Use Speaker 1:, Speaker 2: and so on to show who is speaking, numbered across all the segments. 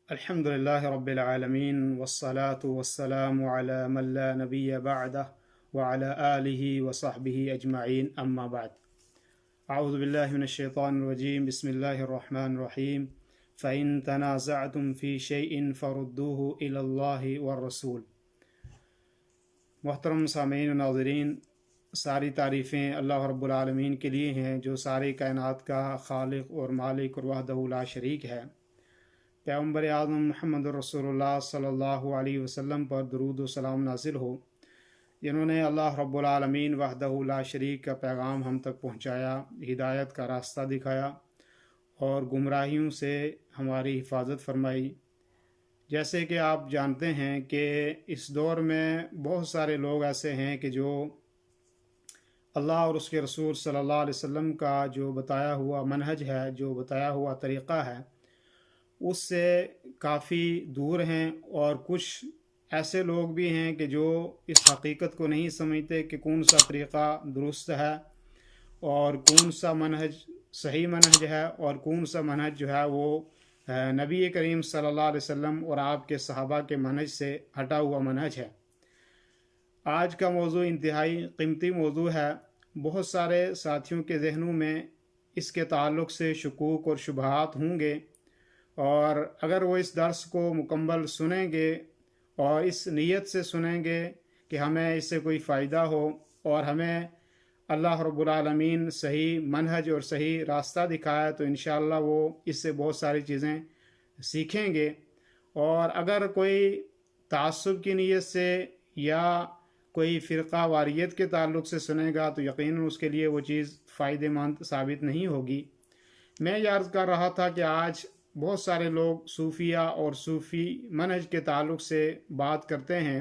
Speaker 1: الحمدللہ رب العالمین والصلاة والسلام علی من لا نبی بعدہ وعلی آلہ وصحبہ اجمعین اما بعد اعوذ باللہ من الشیطان الرجیم بسم اللہ الرحمن الرحیم فإن تنازعتم فی شیء فردوہ الی اللہ والرسول۔ محترم سامعین و ناظرین، ساری تعریفیں اللہ رب العالمین کے لیے ہیں جو ساری کائنات کا خالق اور مالک اور وحدہ لا شریک ہے۔ پیغمبر اعظم محمد رسول اللہ صلی اللہ علیہ وسلم پر درود و سلام نازل ہو، جنہوں نے اللہ رب العالمین وحدہ لا شریک کا پیغام ہم تک پہنچایا، ہدایت کا راستہ دکھایا اور گمراہیوں سے ہماری حفاظت فرمائی۔ جیسے کہ آپ جانتے ہیں کہ اس دور میں بہت سارے لوگ ایسے ہیں کہ جو اللہ اور اس کے رسول صلی اللہ علیہ وسلم کا جو بتایا ہوا منہج ہے، جو بتایا ہوا طریقہ ہے، اس سے کافی دور ہیں، اور کچھ ایسے لوگ بھی ہیں کہ جو اس حقیقت کو نہیں سمجھتے کہ کون سا طریقہ درست ہے اور کون سا منہج صحیح منہج ہے اور کون سا منہج جو ہے وہ نبی کریم صلی اللہ علیہ وسلم اور آپ کے صحابہ کے منہج سے ہٹا ہوا منہج ہے۔ آج کا موضوع انتہائی قیمتی موضوع ہے۔ بہت سارے ساتھیوں کے ذہنوں میں اس کے تعلق سے شکوک اور شبہات ہوں گے، اور اگر وہ اس درس کو مکمل سنیں گے اور اس نیت سے سنیں گے کہ ہمیں اس سے کوئی فائدہ ہو اور ہمیں اللہ رب العالمین صحیح منہج اور صحیح راستہ دکھایا، تو انشاءاللہ وہ اس سے بہت ساری چیزیں سیکھیں گے۔ اور اگر کوئی تعصب کی نیت سے یا کوئی فرقہ واریت کے تعلق سے سنے گا تو یقیناً اس کے لیے وہ چیز فائدہ مند ثابت نہیں ہوگی۔ میں یہ عرض کر رہا تھا کہ آج بہت سارے لوگ صوفیہ اور صوفی منہج کے تعلق سے بات کرتے ہیں،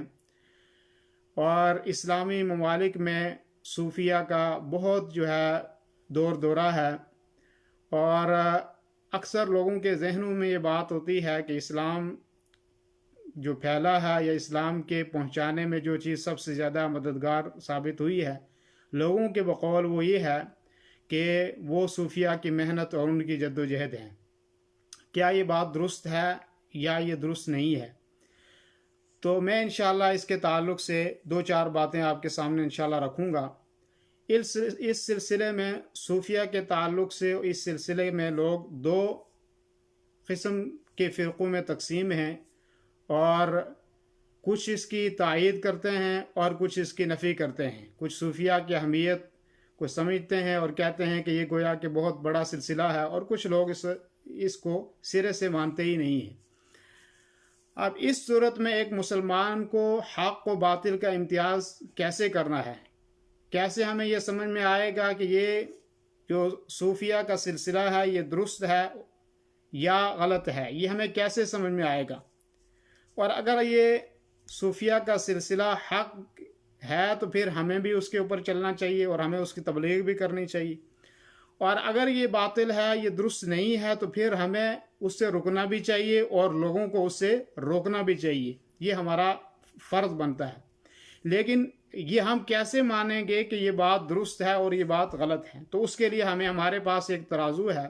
Speaker 1: اور اسلامی ممالک میں صوفیہ کا بہت جو ہے دور دورہ ہے، اور اکثر لوگوں کے ذہنوں میں یہ بات ہوتی ہے کہ اسلام جو پھیلا ہے یا اسلام کے پہنچانے میں جو چیز سب سے زیادہ مددگار ثابت ہوئی ہے، لوگوں کے بقول وہ یہ ہے کہ وہ صوفیہ کی محنت اور ان کی جد و جہد ہے۔ کیا یہ بات درست ہے یا یہ درست نہیں ہے؟ تو میں انشاءاللہ اس کے تعلق سے دو چار باتیں آپ کے سامنے انشاءاللہ رکھوں گا۔ اس سلسلے میں صوفیہ کے تعلق سے اس سلسلے میں لوگ دو قسم کے فرقوں میں تقسیم ہیں، اور کچھ اس کی تائید کرتے ہیں اور کچھ اس کی نفی کرتے ہیں۔ کچھ صوفیہ کی اہمیت کو سمجھتے ہیں اور کہتے ہیں کہ یہ گویا کہ بہت بڑا سلسلہ ہے، اور کچھ لوگ اس کو سرے سے مانتے ہی نہیں ہیں۔ اب اس صورت میں ایک مسلمان کو حق و باطل کا امتیاز کیسے کرنا ہے، کیسے ہمیں یہ سمجھ میں آئے گا کہ یہ جو صوفیہ کا سلسلہ ہے یہ درست ہے یا غلط ہے، یہ ہمیں کیسے سمجھ میں آئے گا؟ اور اگر یہ صوفیہ کا سلسلہ حق ہے تو پھر ہمیں بھی اس کے اوپر چلنا چاہیے اور ہمیں اس کی تبلیغ بھی کرنی چاہیے، اور اگر یہ باطل ہے، یہ درست نہیں ہے، تو پھر ہمیں اس سے رکنا بھی چاہیے اور لوگوں کو اس سے روکنا بھی چاہیے۔ یہ ہمارا فرض بنتا ہے۔ لیکن یہ ہم کیسے مانیں گے کہ یہ بات درست ہے اور یہ بات غلط ہے؟ تو اس کے لیے ہمارے پاس ایک ترازو ہے،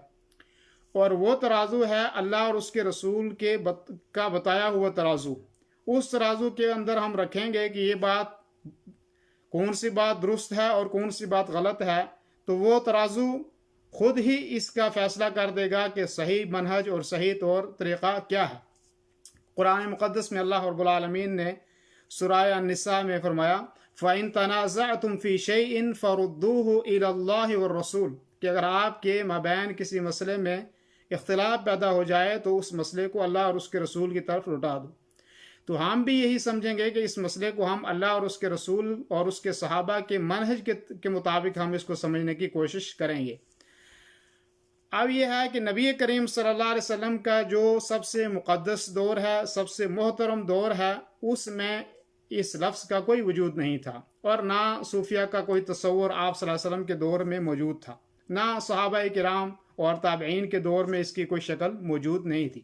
Speaker 1: اور وہ ترازو ہے اللہ اور اس کے رسول کا بتایا ہوا ترازو۔ اس ترازو کے اندر ہم رکھیں گے کہ یہ بات کون سی بات درست ہے اور کون سی بات غلط ہے، تو وہ ترازو خود ہی اس کا فیصلہ کر دے گا کہ صحیح منہج اور صحیح طور طریقہ کیا ہے۔ قرآن مقدس میں اللہ رب العالمین نے سورہ النساء میں فرمایا فَإِن تَنَازَعْتُمْ فِي شَيْءٍ فَرُدُّوهُ إِلَى اللَّهِ وَالرَّسُولِ، کہ اگر آپ کے مابین کسی مسئلے میں اختلاف پیدا ہو جائے تو اس مسئلے کو اللہ اور اس کے رسول کی طرف لوٹا دو۔ تو ہم بھی یہی سمجھیں گے کہ اس مسئلے کو ہم اللہ اور اس کے رسول اور اس کے صحابہ کے منہج کے مطابق ہم اس کو سمجھنے کی کوشش کریں گے۔ اب یہ ہے کہ نبی کریم صلی اللہ علیہ وسلم کا جو سب سے مقدس دور ہے، سب سے محترم دور ہے، اس میں اس لفظ کا کوئی وجود نہیں تھا، اور نہ صوفیہ کا کوئی تصور آپ صلی اللہ علیہ وسلم کے دور میں موجود تھا، نہ صحابہ کرام اور تابعین کے دور میں اس کی کوئی شکل موجود نہیں تھی۔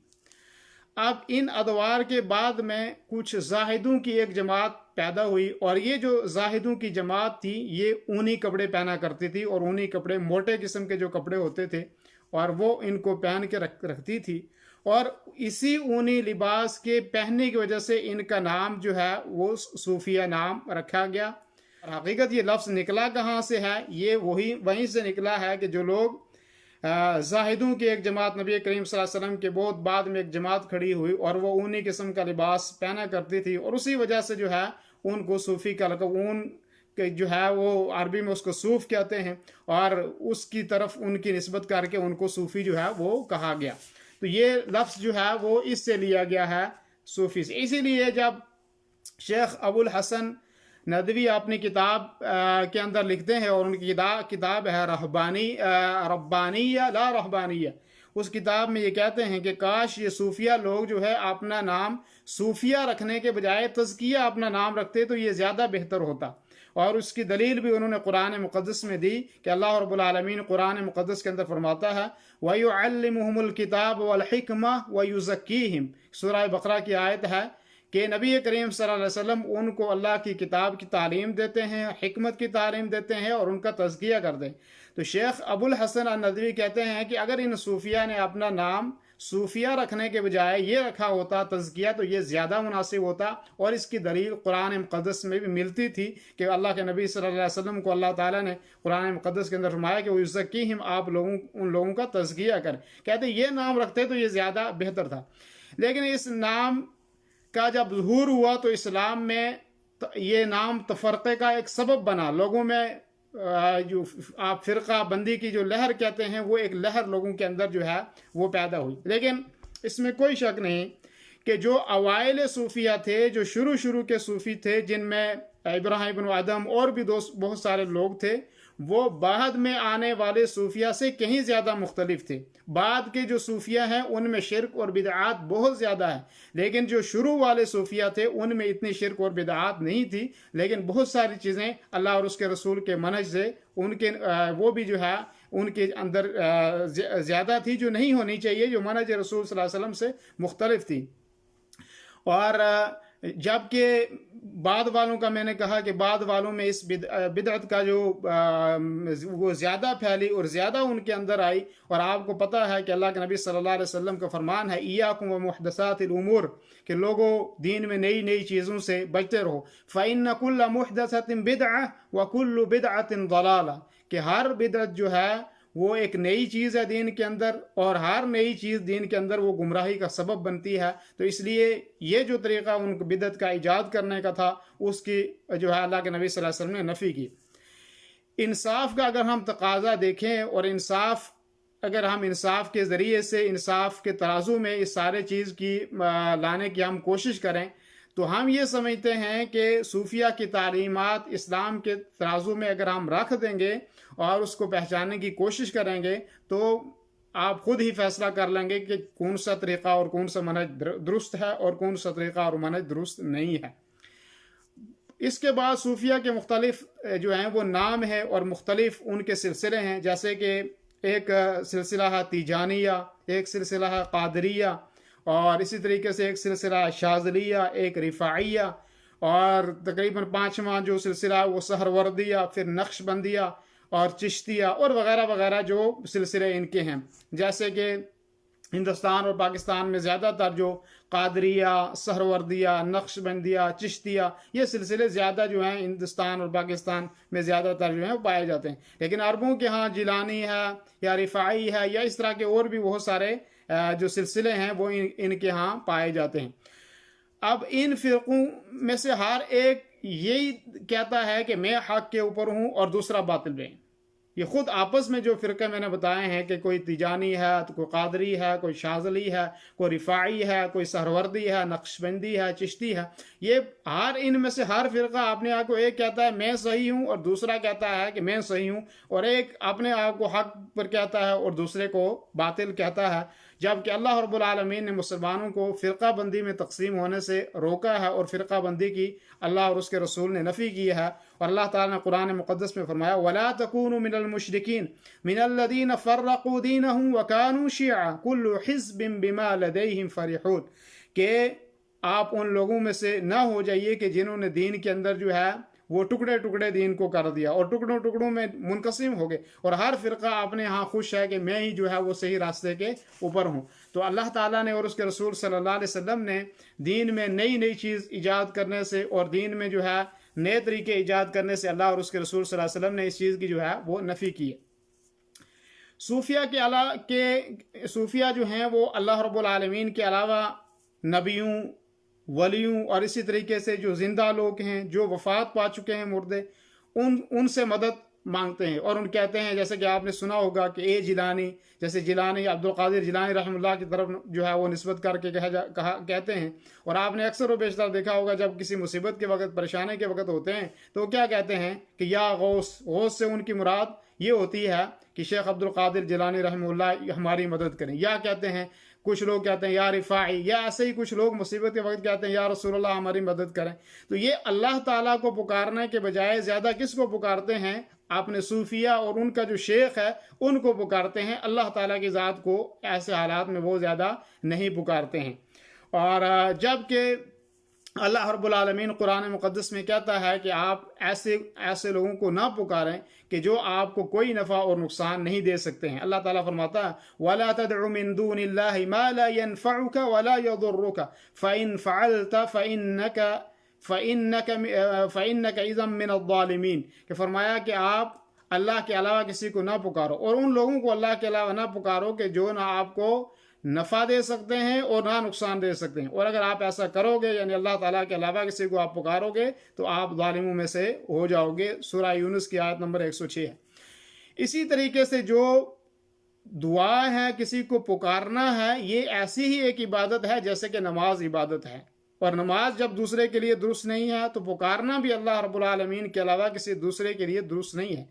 Speaker 1: اب ان ادوار کے بعد میں کچھ زاہدوں کی ایک جماعت پیدا ہوئی، اور یہ جو زاہدوں کی جماعت تھی یہ اونی کپڑے پہنا کرتی تھی، اور اونی کپڑے موٹے قسم کے جو کپڑے ہوتے تھے اور وہ ان کو پہن کے رکھتی تھی، اور اسی اونی لباس کے پہننے کی وجہ سے ان کا نام جو ہے وہ صوفیہ نام رکھا گیا۔ اور حقیقت یہ لفظ نکلا کہاں سے ہے؟ یہ وہیں سے نکلا ہے کہ جو لوگ زاہدوں کی ایک جماعت نبی کریم صلی اللہ علیہ وسلم کے بہت بعد میں ایک جماعت کھڑی ہوئی اور وہ اونی قسم کا لباس پہنا کرتی تھی، اور اسی وجہ سے جو ہے ان کو صوفی کا لقب، اون جو ہے وہ عربی میں اس کو صوف کہتے ہیں، اور اس کی طرف ان کی نسبت کر کے ان کو صوفی جو ہے وہ کہا گیا۔ تو یہ لفظ جو ہے وہ اس سے لیا گیا ہے، صوفی سے۔ اسی لیے جب شیخ ابو الحسن ندوی اپنی کتاب کے اندر لکھتے ہیں، اور ان کی کتاب ہے ربانیہ لا رہبانیہ، اس کتاب میں یہ کہتے ہیں کہ کاش یہ صوفیہ لوگ جو ہے اپنا نام صوفیہ رکھنے کے بجائے تزکیہ اپنا نام رکھتے تو یہ زیادہ بہتر ہوتا۔ اور اس کی دلیل بھی انہوں نے قرآن مقدس میں دی کہ اللہ رب العالمین قرآن مقدس کے اندر فرماتا ہے وَيُعَلِّمُهُمُ الْكِتَابَ وَالْحِكْمَةَ وَيُزَكِّيهِمْ، سورہ بقرہ کی آیت ہے کہ نبی کریم صلی اللہ علیہ وسلم ان کو اللہ کی کتاب کی تعلیم دیتے ہیں، حکمت کی تعلیم دیتے ہیں، اور ان کا تزکیہ کرتے ہیں۔ تو شیخ ابو الحسن الندوی کہتے ہیں کہ اگر ان صوفیہ نے اپنا نام صوفیہ رکھنے کے بجائے یہ رکھا ہوتا تزکیہ تو یہ زیادہ مناسب ہوتا، اور اس کی دلیل قرآن مقدس میں بھی ملتی تھی کہ اللہ کے نبی صلی اللہ علیہ وسلم کو اللہ تعالیٰ نے قرآن مقدس کے اندر فرمایا کہ وَيُزَكِّيهِمْ، آپ ان لوگوں کا تزکیہ کریں۔ کہتے ہیں یہ نام رکھتے تو یہ زیادہ بہتر تھا۔ لیکن اس نام کا جب ظہور ہوا تو اسلام میں یہ نام تفرقے کا ایک سبب بنا، لوگوں میں جو آپ فرقہ بندی کی جو لہر کہتے ہیں وہ ایک لہر لوگوں کے اندر جو ہے وہ پیدا ہوئی۔ لیکن اس میں کوئی شک نہیں کہ جو اوائل صوفیہ تھے، جو شروع کے صوفی تھے، جن میں ابراہیم بن ادم اور بھی بہت سارے لوگ تھے، وہ بعد میں آنے والے صوفیہ سے کہیں زیادہ مختلف تھے۔ بعد کے جو صوفیہ ہیں ان میں شرک اور بدعات بہت زیادہ ہے، لیکن جو شروع والے صوفیہ تھے ان میں اتنی شرک اور بدعات نہیں تھی، لیکن بہت ساری چیزیں اللہ اور اس کے رسول کے منہج سے ان کے وہ بھی جو ہے ان کے اندر زیادہ تھی جو نہیں ہونی چاہیے، جو منہج رسول صلی اللہ علیہ وسلم سے مختلف تھی۔ اور جبکہ بعد والوں کا میں نے کہا کہ بعد والوں میں اس بدعت کا جو وہ زیادہ پھیلی اور زیادہ ان کے اندر آئی، اور آپ کو پتہ ہے کہ اللہ کے نبی صلی اللہ علیہ وسلم کا فرمان ہے ایاکم ومحدثات الامور، کہ لوگوں دین میں نئی چیزوں سے بچتے رہو، فإن كل محدثة بدعة وكل بدعة ضلالة، کہ ہر بدعت جو ہے وہ ایک نئی چیز ہے دین کے اندر، اور ہر نئی چیز دین کے اندر وہ گمراہی کا سبب بنتی ہے۔ تو اس لیے یہ جو طریقہ ان کو بدعت کا ایجاد کرنے کا تھا اس کی جو ہے اللہ کے نبی صلی اللہ علیہ وسلم نے نفی کی۔ انصاف کا اگر ہم تقاضا دیکھیں، اور اگر ہم انصاف کے ذریعے سے انصاف کے ترازو میں اس سارے چیز کی لانے کی ہم کوشش کریں، تو ہم یہ سمجھتے ہیں کہ صوفیہ کی تعلیمات اسلام کے ترازو میں اگر ہم رکھ دیں گے اور اس کو پہچاننے کی کوشش کریں گے تو آپ خود ہی فیصلہ کر لیں گے کہ کون سا طریقہ اور کون سا منہج درست ہے اور کون سا طریقہ اور منہج درست نہیں ہے۔ اس کے بعد صوفیہ کے مختلف جو ہیں وہ نام ہیں اور مختلف ان کے سلسلے ہیں، جیسے کہ ایک سلسلہ ہے تیجانیہ، ایک سلسلہ ہے قادریہ، اور اسی طریقے سے ایک سلسلہ شاذلیہ، ایک رفاعیہ، اور تقریباً 5واں جو سلسلہ ہے وہ سہروردیہ، پھر نقش بندیہ اور چشتیہ اور وغیرہ وغیرہ جو سلسلے ان کے ہیں۔ جیسے کہ ہندوستان اور پاکستان میں زیادہ تر جو قادریہ، سہروردیہ، نقش بندیہ، چشتیہ، یہ سلسلے زیادہ جو ہیں ہندوستان اور پاکستان میں زیادہ تر جو ہیں وہ پائے جاتے ہیں۔ لیکن عربوں کے ہاں جیلانی ہے یا رفاعی ہے یا اس طرح کے اور بھی بہت سارے جو سلسلے ہیں وہ ان کے ہاں پائے جاتے ہیں۔ اب ان فرقوں میں سے ہر ایک یہی کہتا ہے کہ میں حق کے اوپر ہوں اور دوسرا باطل میں۔ یہ خود آپس میں جو فرقے میں نے بتائے ہیں کہ کوئی تیجانی ہے تو کوئی قادری ہے، کوئی شاذلی ہے، کوئی رفاعی ہے، کوئی سہروردی ہے، نقش بندی ہے، چشتی ہے، یہ ان میں سے ہر فرقہ اپنے آپ کو ایک کہتا ہے میں صحیح ہوں اور دوسرا کہتا ہے کہ میں صحیح ہوں، اور ایک اپنے آپ کو حق پر کہتا ہے اور دوسرے کو باطل کہتا ہے، جبکہ اللہ رب العالمین نے مسلمانوں کو فرقہ بندی میں تقسیم ہونے سے روکا ہے اور فرقہ بندی کی اللہ اور اس کے رسول نے نفی کی ہے۔ اور اللہ تعالیٰ نے قرآن مقدس میں فرمایا وَلَا تَكُونُوا مِنَ الْمُشْرِكِينَ مِنَ الَّذِينَ فَرَّقُوا دِينَهُمْ وَكَانُوا شِيَعًا كُلُّ حِزْبٍ بِمَا لَدَيْهِمْ فَرِحُونَ، کہ آپ ان لوگوں میں سے نہ ہو جائیے کہ جنہوں نے دین کے اندر جو ہے وہ ٹکڑے ٹکڑے دین کو کر دیا اور ٹکڑوں ٹکڑوں میں منقسم ہو گئے، اور ہر فرقہ اپنے ہاں خوش ہے کہ میں ہی جو ہے وہ صحیح راستے کے اوپر ہوں۔ تو اللہ تعالیٰ نے اور اس کے رسول صلی اللہ علیہ وسلم نے دین میں نئی نئی چیز ایجاد کرنے سے اور دین میں جو ہے نئے طریقے ایجاد کرنے سے اللہ اور اس کے رسول صلی اللہ علیہ وسلم نے اس چیز کی جو ہے وہ نفی کی ہے۔ صوفیہ جو ہیں وہ اللہ رب العالمین کے علاوہ نبیوں، ولیوں اور اسی طریقے سے جو زندہ لوگ ہیں، جو وفات پا چکے ہیں مردے، ان سے مدد مانگتے ہیں، اور ان کہتے ہیں جیسے کہ آپ نے سنا ہوگا کہ اے جیلانی، جیسے جیلانی عبد القادر جیلانی رحمہ اللہ کی طرف جو ہے وہ نسبت کر کے کہتے ہیں، اور آپ نے اکثر و بیشتر دیکھا ہوگا جب کسی مصیبت کے وقت، پریشانی کے وقت ہوتے ہیں تو وہ کیا کہتے ہیں کہ یا غوث۔ غوث سے ان کی مراد یہ ہوتی ہے کہ شیخ عبد القادر جیلانی رحمہ اللہ ہماری مدد کریں، یا کہتے ہیں کچھ لوگ کہتے ہیں یا رفاعی، یا ایسے ہی کچھ لوگ مصیبت کے وقت کہتے ہیں یا رسول اللہ ہماری مدد کریں۔ تو یہ اللہ تعالیٰ کو پکارنے کے بجائے زیادہ کس کو پکارتے ہیں؟ اپنے صوفیہ اور ان کا جو شیخ ہے ان کو پکارتے ہیں، اللہ تعالیٰ کی ذات کو ایسے حالات میں وہ زیادہ نہیں پکارتے ہیں۔ اور جب کہ اللہ رب العالمین قرآن مقدس میں کہتا ہے کہ آپ ایسے لوگوں کو نہ پکاریں کہ جو آپ کو کوئی نفع اور نقصان نہیں دے سکتے ہیں۔ اللہ تعالیٰ فرماتا ہے وَلَا تَدْعُ مِن دُونِ اللَّهِ مَا لَا يَنفَعُكَ وَلَا يَضُرُّكَ فَإِن فَعَلْتَ فَإِنَّكَ إِذًا مِّنَ الظَّالِمِينَ، کہ فرمایا کہ آپ اللہ کے علاوہ کسی کو نہ پکارو، اور ان لوگوں کو اللہ کے علاوہ نہ پکارو کہ جو نہ آپ کو نفع دے سکتے ہیں اور نہ نقصان دے سکتے ہیں، اور اگر آپ ایسا کرو گے یعنی اللہ تعالیٰ کے علاوہ کسی کو آپ پکارو گے تو آپ ظالموں میں سے ہو جاؤ گے۔ سورہ یونس کی آیت نمبر 106 ہے۔ اسی طریقے سے جو دعا ہے، کسی کو پکارنا ہے، یہ ایسی ہی ایک عبادت ہے جیسے کہ نماز عبادت ہے، اور نماز جب دوسرے کے لیے درست نہیں ہے تو پکارنا بھی اللہ رب العالمین کے علاوہ کسی دوسرے کے لیے درست نہیں ہے،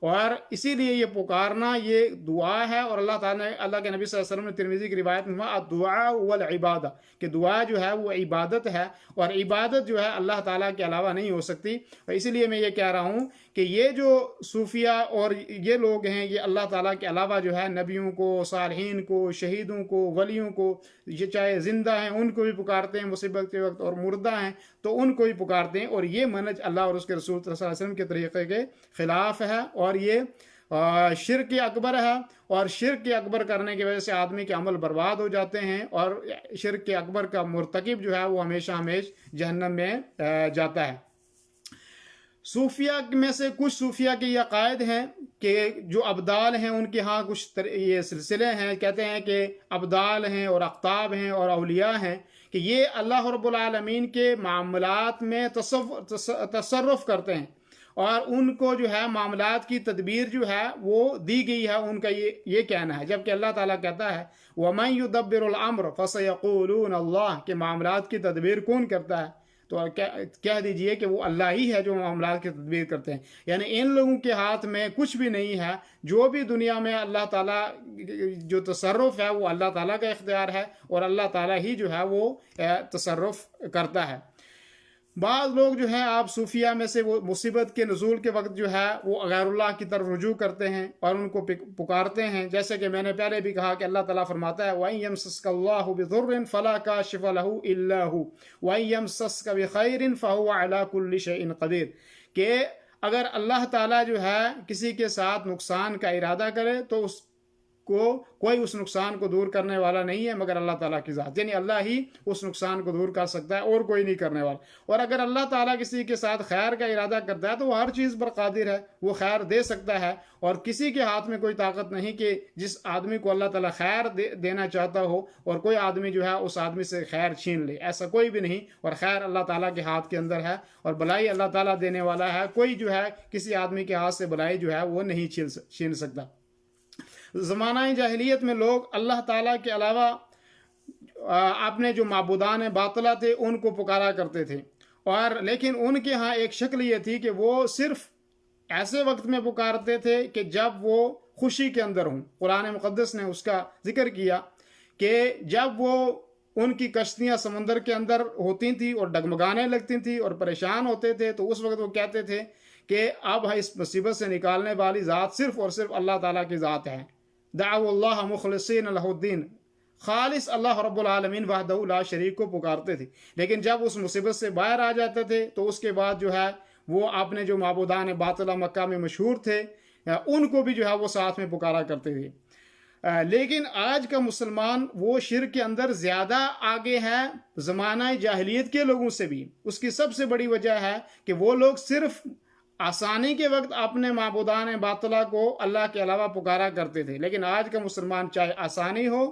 Speaker 1: اور اسی لیے یہ پکارنا یہ دعا ہے۔ اور اللہ تعالیٰ نے، اللہ کے نبی صلی اللہ علیہ وسلم نے ترمذی کی روایت میں الدعاء والعبادہ، کہ دعا جو ہے وہ عبادت ہے، اور عبادت جو ہے اللہ تعالیٰ کے علاوہ نہیں ہو سکتی۔ اور اسی لیے میں یہ کہہ رہا ہوں کہ یہ جو صوفیہ اور یہ لوگ ہیں یہ اللہ تعالیٰ کے علاوہ جو ہے نبیوں کو، صالحین کو، شہیدوں کو، ولیوں کو، یہ چاہے زندہ ہیں ان کو بھی پکارتے ہیں مصیبت کے وقت، اور مردہ ہیں تو ان کو بھی پکارتے ہیں، اور یہ منہج اللہ اور اس کے رسول صلی اللہ علیہ وسلم کے طریقے کے خلاف ہے، اور یہ شرک اکبر ہے، اور شرک اکبر کرنے کی وجہ سے آدمی کے عمل برباد ہو جاتے ہیں، اور شرک اکبر کا مرتکب جو ہے وہ ہمیشہ جہنم میں جاتا ہے۔ صوفیہ میں سے کچھ صوفیہ کے یہ عقائد ہیں کہ جو ابدال ہیں ان کے ہاں کچھ یہ سلسلے ہیں، کہتے ہیں کہ ابدال ہیں اور اقطاب ہیں اور اولیاء ہیں، کہ یہ اللہ رب العالمین کے معاملات میں تصرف کرتے ہیں، اور ان کو جو ہے معاملات کی تدبیر جو ہے وہ دی گئی ہے، ان کا یہ کہنا ہے، جبکہ اللہ تعالیٰ کہتا ہے وَمَن يُدَبِّرُ الْأَمْرَ فَسَيَقُولُونَ اللَّهُ، کہ معاملات کی تدبیر کون کرتا ہے؟ تو کہہ دیجئے کہ وہ اللہ ہی ہے جو معاملات کی تدبیر کرتے ہیں، یعنی ان لوگوں کے ہاتھ میں کچھ بھی نہیں ہے، جو بھی دنیا میں اللہ تعالیٰ جو تصرف ہے وہ اللہ تعالیٰ کا اختیار ہے، اور اللہ تعالیٰ ہی جو ہے وہ تصرف کرتا ہے۔ بعض لوگ جو ہیں آپ صوفیہ میں سے وہ مصیبت کے نزول کے وقت جو ہے وہ غیر اللہ کی طرف رجوع کرتے ہیں اور ان کو پکارتے ہیں، جیسے کہ میں نے پہلے بھی کہا کہ اللہ تعالیٰ فرماتا ہے وَإِن يَمْسَسْكَ اللَّهُ بِضُرٍّ فَلَا كَاشِفَ لَهُ إِلَّا هُ وَإِن يَمْسَسْكَ بِخَيْرٍ فَهُوَ عَلَى كُلِّ شَيْءٍ قَدِيرٌ، کہ اگر اللہ تعالیٰ جو ہے کسی کے ساتھ نقصان کا ارادہ کرے تو اس کو کوئی اس نقصان کو دور کرنے والا نہیں ہے مگر اللہ تعالیٰ کی ذات، یعنی اللہ ہی اس نقصان کو دور کر سکتا ہے اور کوئی نہیں کرنے والا۔ اور اگر اللہ تعالیٰ کسی کے ساتھ خیر کا ارادہ کرتا ہے تو وہ ہر چیز پر قادر ہے، وہ خیر دے سکتا ہے، اور کسی کے ہاتھ میں کوئی طاقت نہیں کہ جس آدمی کو اللہ تعالیٰ خیر دینا چاہتا ہو اور کوئی آدمی جو ہے اس آدمی سے خیر چھین لے، ایسا کوئی بھی نہیں، اور خیر اللہ تعالیٰ کے ہاتھ کے اندر ہے، اور بلائی اللہ تعالیٰ دینے والا ہے، کوئی جو ہے کسی آدمی کے ہاتھ سے بلائی جو ہے وہ نہیں چھین سکتا۔ زمانہ جاہلیت میں لوگ اللہ تعالیٰ کے علاوہ اپنے جو معبودان باطلہ تھے ان کو پکارا کرتے تھے، اور لیکن ان کے ہاں ایک شکل یہ تھی کہ وہ صرف ایسے وقت میں پکارتے تھے کہ جب وہ خوشی کے اندر ہوں۔ قرآن مقدس نے اس کا ذکر کیا کہ جب وہ ان کی کشتیاں سمندر کے اندر ہوتی تھیں اور ڈگمگانے لگتی تھیں اور پریشان ہوتے تھے تو اس وقت وہ کہتے تھے کہ اب اس مصیبت سے نکالنے والی ذات صرف اور صرف اللہ تعالیٰ کی ذات ہے۔ دعوا اللہ مخلصین لہ الدین، خالص اللہ رب العالمین وحدہ لا شریک کو پکارتے تھے، لیکن جب اس مصیبت سے باہر آ جاتے تھے تو اس کے بعد جو ہے وہ اپنے جو معبودان باطلہ مکہ میں مشہور تھے ان کو بھی جو ہے وہ ساتھ میں پکارا کرتے تھے۔ لیکن آج کا مسلمان وہ شرک کے اندر زیادہ آگے ہے زمانہ جاہلیت کے لوگوں سے بھی۔ اس کی سب سے بڑی وجہ ہے کہ وہ لوگ صرف آسانی کے وقت اپنے معبودان باطلہ کو اللہ کے علاوہ پکارا کرتے تھے، لیکن آج کا مسلمان چاہے آسانی ہو،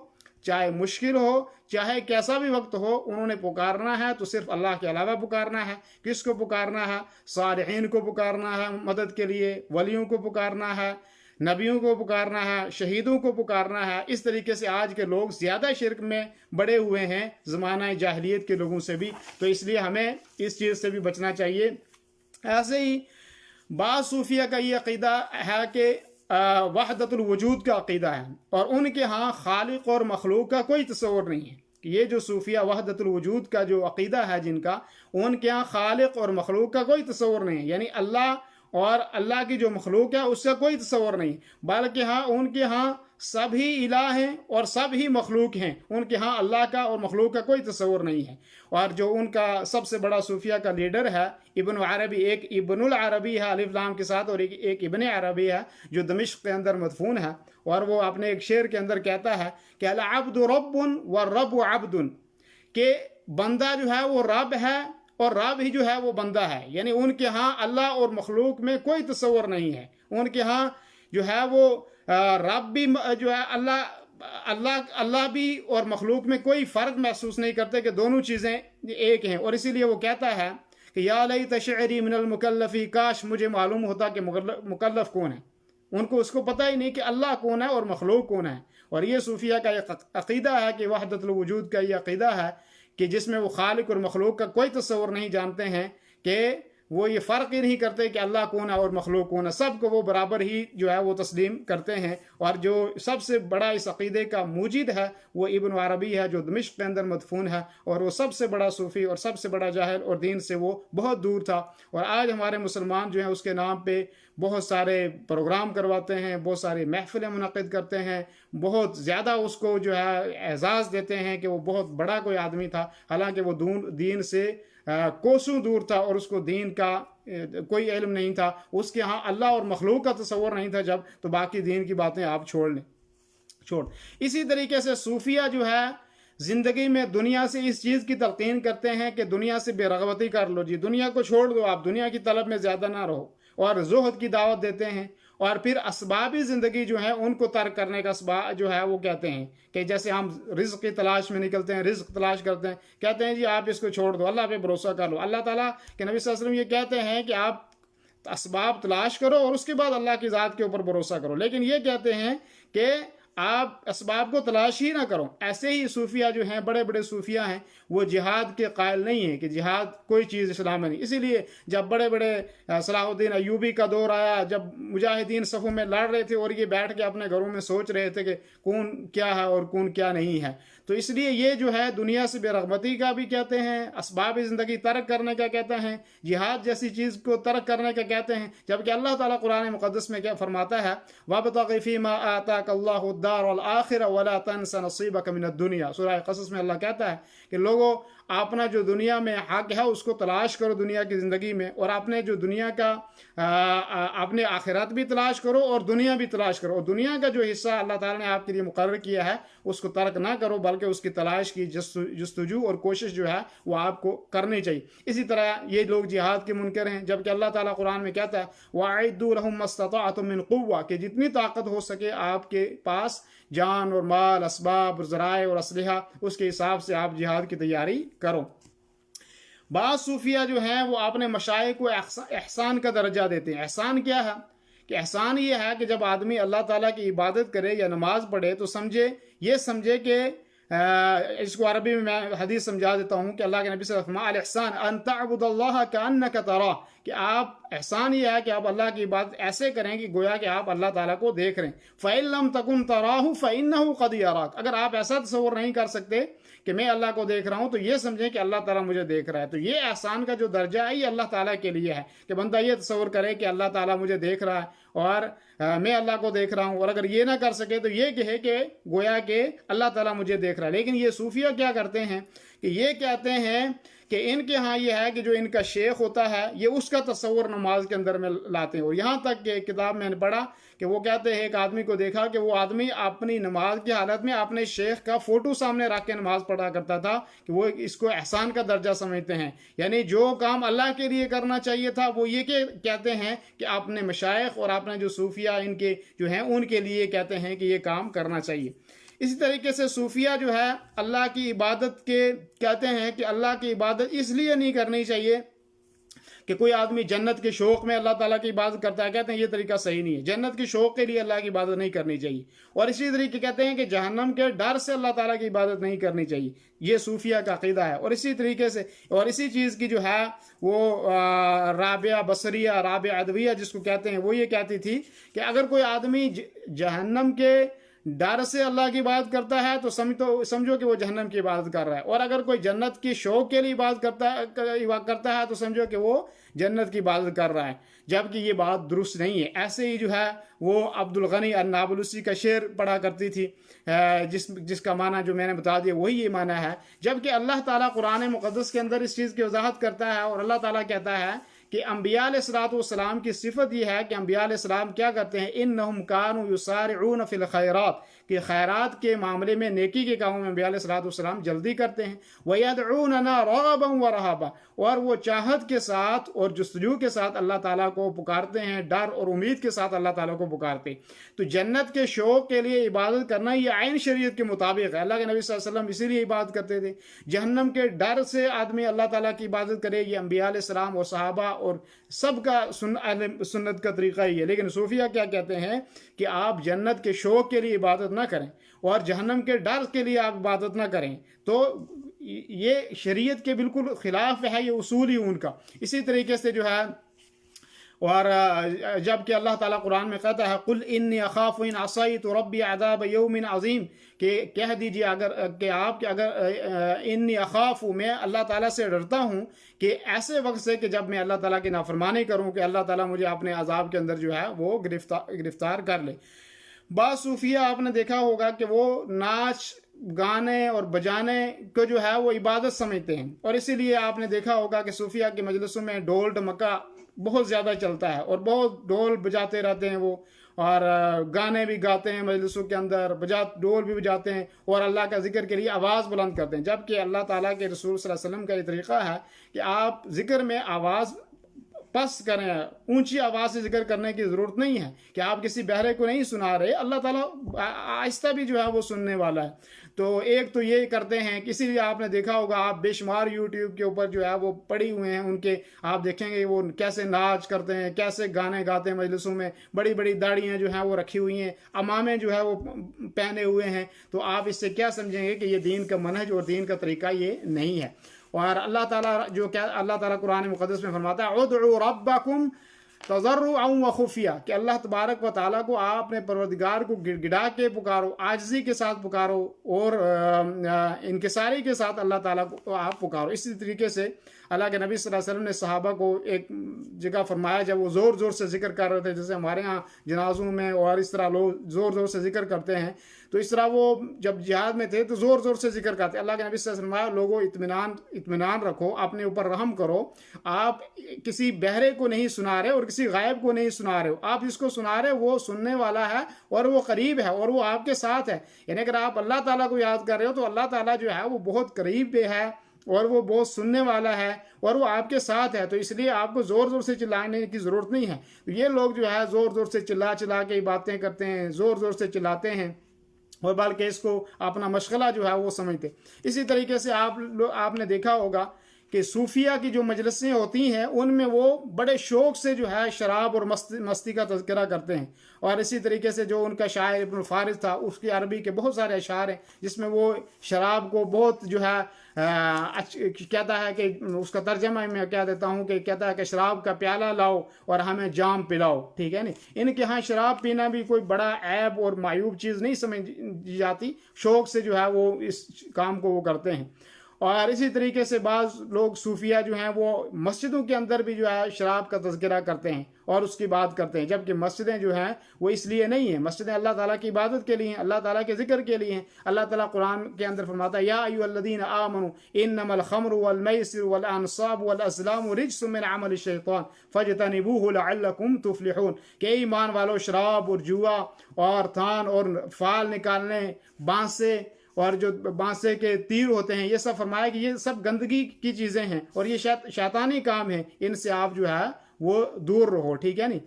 Speaker 1: چاہے مشکل ہو، چاہے کیسا بھی وقت ہو، انہوں نے پکارنا ہے تو صرف اللہ کے علاوہ پکارنا ہے۔ کس کو پکارنا ہے؟ صالحین کو پکارنا ہے مدد کے لیے، ولیوں کو پکارنا ہے، نبیوں کو پکارنا ہے، شہیدوں کو پکارنا ہے۔ اس طریقے سے آج کے لوگ زیادہ شرک میں بڑے ہوئے ہیں زمانہ جاہلیت کے لوگوں سے بھی، تو اس لیے ہمیں اس چیز سے بھی بچنا چاہیے۔ ایسے ہی بعض صوفیہ کا یہ عقیدہ ہے کہ وحدت الوجود کا عقیدہ ہے، اور ان کے ہاں خالق اور مخلوق کا کوئی تصور نہیں ہے۔ یہ جو صوفیہ وحدت الوجود کا جو عقیدہ ہے جن کا، ان کے ہاں خالق اور مخلوق کا کوئی تصور نہیں ہے، یعنی اللہ اور اللہ کی جو مخلوق ہے اس کا کوئی تصور نہیں، بلکہ ان کے ہاں سب ہی الہ ہیں اور سب ہی مخلوق ہیں۔ ان کے ہاں اللہ کا اور مخلوق کا کوئی تصور نہیں ہے۔ اور جو ان کا سب سے بڑا صوفیہ کا لیڈر ہے ابن عربی، ایک ابن العربی ہے الف لام کے ساتھ، اور ایک ابن عربی ہے جو دمشق کے اندر مدفون ہے، اور وہ اپنے ایک شعر کے اندر کہتا ہے کہ العبد رب والرب عبد، کہ بندہ جو ہے وہ رب ہے اور رب ہی جو ہے وہ بندہ ہے۔ یعنی ان کے ہاں اللہ اور مخلوق میں کوئی تصور نہیں ہے۔ ان کے ہاں جو ہے وہ رب بھی جو ہے اللہ بھی اور مخلوق میں کوئی فرق محسوس نہیں کرتے کہ دونوں چیزیں ایک ہیں۔ اور اسی لیے وہ کہتا ہے کہ یا لیت شعری من المکلفی، کاش مجھے معلوم ہوتا کہ مکلف کون ہے۔ ان کو اس کو پتہ ہی نہیں کہ اللہ کون ہے اور مخلوق کون ہے۔ اور یہ صوفیہ کا ایک عقیدہ ہے کہ وحدت الوجود کا یہ عقیدہ ہے کہ جس میں وہ خالق اور مخلوق کا کوئی تصور نہیں جانتے ہیں، کہ وہ یہ فرق ہی نہیں کرتے کہ اللہ کون ہے اور مخلوق کون ہے، سب کو وہ برابر ہی جو ہے وہ تسلیم کرتے ہیں۔ اور جو سب سے بڑا اس عقیدے کا موجد ہے وہ ابن عربی ہے جو دمشق کے اندر مدفون ہے، اور وہ سب سے بڑا صوفی اور سب سے بڑا جاہل، اور دین سے وہ بہت دور تھا۔ اور آج ہمارے مسلمان جو ہیں اس کے نام پہ بہت سارے پروگرام کرواتے ہیں، بہت ساری محفلیں منعقد کرتے ہیں، بہت زیادہ اس کو جو ہے اعزاز دیتے ہیں کہ وہ بہت بڑا کوئی آدمی تھا، حالانکہ وہ دین سے کوسوں دور تھا، اور اس کو دین کا کوئی علم نہیں تھا۔ اس کے ہاں اللہ اور مخلوق کا تصور نہیں تھا جب، تو باقی دین کی باتیں آپ چھوڑ لیں۔ اسی طریقے سے صوفیہ جو ہے زندگی میں دنیا سے اس چیز کی تلقین کرتے ہیں کہ دنیا سے بے رغبتی کر لو جی، دنیا کو چھوڑ دو، آپ دنیا کی طلب میں زیادہ نہ رہو، اور زہد کی دعوت دیتے ہیں۔ اور پھر اسبابی زندگی جو ہے ان کو ترک کرنے کا اسباب جو ہے وہ کہتے ہیں کہ جیسے ہم رزق کی تلاش میں نکلتے ہیں، رزق تلاش کرتے ہیں، کہتے ہیں جی آپ اس کو چھوڑ دو، اللہ پہ بھروسہ کر لو۔ اللہ تعالیٰ کے نبی صلی اللہ علیہ وسلم یہ کہتے ہیں کہ آپ اسباب تلاش کرو اور اس کے بعد اللہ کی ذات کے اوپر بھروسہ کرو، لیکن یہ کہتے ہیں کہ آپ اسباب کو تلاش ہی نہ کرو۔ ایسے ہی صوفیہ جو ہیں، بڑے بڑے صوفیہ ہیں، وہ جہاد کے قائل نہیں ہیں کہ جہاد کوئی چیز اسلام میں نہیں۔ اسی لیے جب بڑے بڑے صلاح الدین ایوبی کا دور آیا، جب مجاہدین صفوں میں لڑ رہے تھے اور یہ بیٹھ کے اپنے گھروں میں سوچ رہے تھے کہ کون کیا ہے اور کون کیا نہیں ہے، تو اس لیے یہ جو ہے دنیا سے بے رغبتی کا بھی کہتے ہیں، اسباب زندگی ترک کرنے کا کہتے ہیں، جہاد جیسی چیز کو ترک کرنے کا کہتے ہیں، جبکہ اللہ تعالیٰ قرآن مقدس میں کیا فرماتا ہے، وَابْتَغِ فِي مَا آتَاكَ اللَّهُ الدَّارَ الْآخِرَةَ وَلَا تَنْسَ نَصِيبَكَ مِنَ الدُّنْيَا۔ سورہ قصص میں اللہ کہتا ہے کہ لوگوں اپنا جو دنیا میں حق ہے اس کو تلاش کرو دنیا کی زندگی میں، اور اپنے جو دنیا کا اپنے آخرت بھی تلاش کرو اور دنیا بھی تلاش کرو، اور دنیا کا جو حصہ اللہ تعالیٰ نے آپ کے لیے مقرر کیا ہے اس کو ترک نہ کرو، بلکہ اس کی تلاش کی جستجو اور کوشش جو ہے وہ آپ کو کرنی چاہیے۔ اسی طرح یہ لوگ جہاد کے منکر ہیں، جبکہ اللہ تعالیٰ قرآن میں کہتا ہے وَأَعِدُّوا لَهُم مَّا اسْتَطَعْتُم مِّن قُوَّةٍ، کہ جتنی طاقت ہو سکے آپ کے پاس جان اور مال، اسباب اور ذرائع اور اسلحہ، اس کے حساب سے آپ جہاد کی تیاری کرو۔ بعض صوفیہ جو ہیں وہ اپنے مشائخ کو احسان کا درجہ دیتے ہیں۔ احسان کیا ہے؟ کہ احسان یہ ہے کہ جب آدمی اللہ تعالیٰ کی عبادت کرے یا نماز پڑھے تو یہ سمجھے کہ اس کو عربی میں حدیث سمجھا دیتا ہوں کہ اللہ کے نبی صلی اللہ علیہ وسلم الاحسان ان تعبد اللہ کأنک تراہ، کہ آپ احسان یہ ہے کہ آپ اللہ کی عبادت ایسے کریں کہ گویا کہ آپ اللہ تعالیٰ کو دیکھ رہے ہیں۔ فَإِن لَّمْ تَكُن تَرَاهُ فَإِنَّهُ قَدْ يَرَاكَ، اگر آپ ایسا تصور نہیں کر سکتے کہ میں اللہ کو دیکھ رہا ہوں تو یہ سمجھیں کہ اللہ تعالیٰ مجھے دیکھ رہا ہے۔ تو یہ احسان کا جو درجہ ہے یہ اللہ تعالیٰ کے لیے ہے کہ بندہ یہ تصور کرے کہ اللہ تعالیٰ مجھے دیکھ رہا ہے اور میں اللہ کو دیکھ رہا ہوں، اور اگر یہ نہ کر سکے تو یہ کہے کہ گویا کہ اللہ تعالیٰ مجھے دیکھ رہا ہے۔ لیکن یہ صوفیہ کیا کرتے ہیں کہ یہ کہتے ہیں کہ ان کے ہاں یہ ہے کہ جو ان کا شیخ ہوتا ہے یہ اس کا تصور نماز کے اندر میں لاتے ہیں، اور یہاں تک کہ کتاب میں نے پڑھا کہ وہ کہتے ہیں ایک آدمی کو دیکھا کہ وہ آدمی اپنی نماز کی حالت میں اپنے شیخ کا فوٹو سامنے رکھ کے نماز پڑھا کرتا تھا، کہ وہ اس کو احسان کا درجہ سمجھتے ہیں، یعنی جو کام اللہ کے لیے کرنا چاہیے تھا وہ یہ کہ کہتے ہیں کہ اپنے مشائخ اور اپنے جو صوفیہ ان کے جو ہیں ان کے لیے کہتے ہیں کہ یہ کام کرنا چاہیے۔ اسی طریقے سے صوفیہ جو ہے اللہ کی عبادت کے کہتے ہیں کہ اللہ کی عبادت اس لیے نہیں کرنی چاہیے کہ کوئی آدمی جنت کے شوق میں اللہ تعالیٰ کی عبادت کرتا ہے، کہتے ہیں یہ طریقہ صحیح نہیں ہے، جنت کے شوق کے لیے اللہ کی عبادت نہیں کرنی چاہیے، اور اسی طریقے کہتے ہیں کہ جہنم کے ڈر سے اللہ تعالیٰ کی عبادت نہیں کرنی چاہیے، یہ صوفیہ کا عقیدہ ہے۔ اور اسی طریقے سے اور اسی چیز کی جو ہے وہ رابعہ بصریہ، رابعہ ادویہ جس کو کہتے ہیں، وہ یہ کہتی تھی کہ اگر کوئی آدمی جہنم کے ڈر سے اللہ کی عبادت کرتا ہے تو سمجھو کہ وہ جہنم کی عبادت کر رہا ہے، اور اگر کوئی جنت کی شوق کے لیے عبادت کرتا ہے تو سمجھو کہ وہ جنت کی عبادت کر رہا ہے، جبکہ یہ بات درست نہیں ہے۔ ایسے ہی جو ہے وہ عبد الغنی النابلسی کا شعر پڑھا کرتی تھی، جس کا معنی جو میں نے بتا دیا وہی یہ معنی ہے، جبکہ اللہ تعالیٰ قرآن مقدس کے اندر اس چیز کی وضاحت کرتا ہے، اور اللہ تعالیٰ کہتا ہے کہ انبیاء علیہ الصلوۃ والسلام کی صفت یہ ہے کہ انبیاء علیہ السلام کیا کرتے ہیں، انہم کانوا یسارعون فی الخیرات، کہ خیرات کے معاملے میں نیکی کے کاموں میں انبیاء علیہ الصلوۃ والسلام جلدی کرتے ہیں، وَيَدْعُونَنَا رَغَبًا وَرَهَبًا، اور وہ چاہت کے ساتھ اور جستجو کے ساتھ اللہ تعالیٰ کو پکارتے ہیں، ڈر اور امید کے ساتھ اللہ تعالیٰ کو پکارتے ہیں۔ تو جنت کے شوق کے لیے عبادت کرنا یہ عین شریعت کے مطابق ہے، اللہ کے نبی صلی اللہ علیہ وسلم اسی لیے عبادت کرتے تھے۔ جہنم کے ڈر سے آدمی اللہ تعالیٰ کی عبادت کرے، یہ انبیاء علیہ السلام اور صحابہ اور سب کا سنت کا طریقہ ہی ہے۔ لیکن صوفیہ کیا کہتے ہیں کہ آپ جنت کے شوق کے لیے عبادت نہ کریں اور جہنم کے ڈر کے لیے آپ عبادت نہ کریں، تو یہ شریعت کے بالکل خلاف ہے، یہ اصول ہی ان کا۔ اسی طریقے سے جو ہے اور جب کہ اللہ تعالیٰ قرآن میں کہتا ہے قُلْ إِنِّي أَخَافُ إِنْ عَصَيْتُ رَبِّي عَذَابَ يَوْمٍ عَظِيمٍ، کہ کہہ دیجیے اگر انی اخاف، میں اللہ تعالیٰ سے ڈرتا ہوں کہ ایسے وقت سے کہ جب میں اللہ تعالیٰ کی نافرمانی کروں کہ اللہ تعالیٰ مجھے اپنے عذاب کے اندر جو ہے وہ گرفتار کر لے۔ بعض صوفیہ آپ نے دیکھا ہوگا کہ وہ ناچ گانے اور بجانے کو جو ہے وہ عبادت سمجھتے ہیں، اور اسی لیے آپ نے دیکھا ہوگا کہ صوفیہ کی مجلسوں میں ڈھول ڈمکا بہت زیادہ چلتا ہے، اور بہت ڈھول بجاتے رہتے ہیں وہ، اور گانے بھی گاتے ہیں مجلسوں کے اندر، ڈھول بھی بجاتے ہیں، اور اللہ کا ذکر کے لیے آواز بلند کرتے ہیں، جبکہ اللہ تعالیٰ کے رسول صلی اللہ علیہ وسلم کا یہ طریقہ ہے کہ آپ ذکر میں آواز پس کریں، اونچی آواز سے ذکر کرنے کی ضرورت نہیں ہے، کہ آپ کسی بہرے کو نہیں سنا رہے، اللہ تعالیٰ آہستہ بھی جو ہے وہ سننے والا ہے۔ تو ایک تو یہ کرتے ہیں، اسی لیے آپ نے دیکھا ہوگا، آپ بے شمار یوٹیوب کے اوپر جو ہے وہ پڑی ہوئے ہیں ان کے، آپ دیکھیں گے وہ کیسے ناچ کرتے ہیں، کیسے گانے گاتے ہیں مجلسوں میں، بڑی بڑی داڑیاں جو ہیں وہ رکھی ہوئی ہیں، امامے جو ہے وہ پہنے ہوئے ہیں، تو آپ اس سے کیا سمجھیں گے کہ یہ دین کا منہج اور دین کا طریقہ یہ نہیں ہے۔ اور اللہ تعالیٰ اللہ تعالیٰ قرآن مقدس میں فرماتا ہے ادعوا ربکم تضرعا وخفیہ، کہ اللہ تبارک و تعالیٰ کو آپ اپنے پروردگار کو گڑ گڑا کے پکارو، عاجزی کے ساتھ پکارو، اور انکساری کے ساتھ اللہ تعالیٰ کو آپ پکارو۔ اسی طریقے سے اللہ کے نبی صلی اللہ علیہ وسلم نے صحابہ کو ایک جگہ فرمایا جب وہ زور زور سے ذکر کر رہے تھے، جیسے ہمارے ہاں جنازوں میں اور اس طرح لوگ زور زور سے ذکر کرتے ہیں، تو اس طرح وہ جب جہاد میں تھے تو زور زور سے ذکر کرتے۔ اللہ کے نبی صلی اللہ علیہ وسلم فرمایا لوگوں اطمینان رکھو، اپنے اوپر رحم کرو، آپ کسی بہرے کو نہیں سنا رہے اور کسی غائب کو نہیں سنا رہے ہو، آپ جس کو سنا رہے وہ سننے والا ہے اور وہ قریب ہے اور وہ آپ کے ساتھ ہے، یعنی اگر آپ اللہ تعالیٰ کو یاد کر رہے ہو تو اللہ تعالیٰ جو ہے وہ بہت قریب پہ ہے اور وہ بہت سننے والا ہے اور وہ آپ کے ساتھ ہے، تو اس لیے آپ کو زور زور سے چلانے کی ضرورت نہیں ہے۔ یہ لوگ جو ہے زور زور سے چلا کے باتیں کرتے ہیں، زور زور سے چلاتے ہیں، اور بلکہ اس کو اپنا مشغلہ جو ہے وہ سمجھتے۔ اسی طریقے سے آپ نے دیکھا ہوگا کہ صوفیہ کی جو مجلسیں ہوتی ہیں ان میں وہ بڑے شوق سے جو ہے شراب اور مستی کا تذکرہ کرتے ہیں، اور اسی طریقے سے جو ان کا شاعر ابن فارس تھا اس کی عربی کے بہت سارے اشعار ہیں جس میں وہ شراب کو بہت جو ہے کہتا ہے کہ اس کا ترجمہ میں کہہ دیتا ہوں کہ کہتا ہے کہ شراب کا پیالہ لاؤ اور ہمیں جام پلاؤ، ٹھیک ہے نا۔ ان کے ہاں شراب پینا بھی کوئی بڑا عیب اور معیوب چیز نہیں سمجھی جاتی، شوق سے جو ہے وہ اس کام کو وہ کرتے ہیں۔ اور اسی طریقے سے بعض لوگ صوفیہ جو ہیں وہ مسجدوں کے اندر بھی جو ہے شراب کا تذکرہ کرتے ہیں اور اس کی بات کرتے ہیں، جبکہ مسجدیں جو ہیں وہ اس لیے نہیں ہیں، مسجدیں اللہ تعالیٰ کی عبادت کے لیے ہیں، اللہ تعالیٰ کے ذکر کے لیے ہیں۔ اللہ تعالیٰ قرآن کے اندر فرماتا ہے یا ایھا الذین آمنوا انما الخمر والمیسر والانصاب والازلام رجس من عمل الشیطان فاجتنبوہ لعلکم تفلحون، کہ ایمان والو شراب اور جوا اور تھان اور فال نکالنے، بانسے اور جو بانسے کے تیر ہوتے ہیں، یہ سب فرمایا کہ یہ سب گندگی کی چیزیں ہیں اور یہ شیطانی کام ہے، ان سے آپ جو ہے وہ دور رہو، ٹھیک ہے نہیں۔